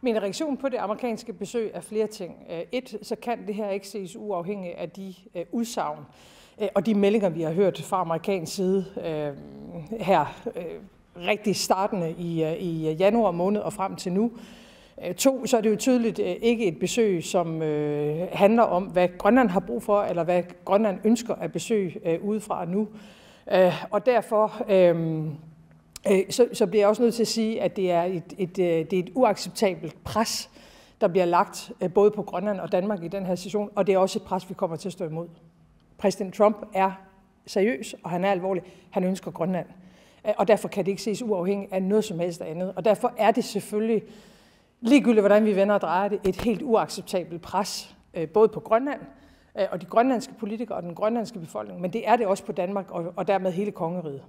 Min reaktion på det amerikanske besøg er flere ting. Så kan det her ikke ses uafhængigt af de udsagn og de meldinger, vi har hørt fra amerikansk side her rigtig startende i januar måned og frem til nu. 2, så er det jo tydeligt ikke et besøg, som handler om, hvad Grønland har brug for, eller hvad Grønland ønsker at besøge udefra nu. Og derfor så bliver jeg også nødt til at sige, at det er et uacceptabelt pres, der bliver lagt både på Grønland og Danmark i den her situation, og det er også et pres, vi kommer til at stå imod. Præsident Trump er seriøs, og han er alvorlig. Han ønsker Grønland, og derfor kan det ikke ses uafhængigt af noget som helst andet. Og derfor er det selvfølgelig, ligegyldigt hvordan vi vender og drejer det, et helt uacceptabelt pres, både på Grønland og de grønlandske politikere og den grønlandske befolkning, men det er det også på Danmark og dermed hele kongeriget.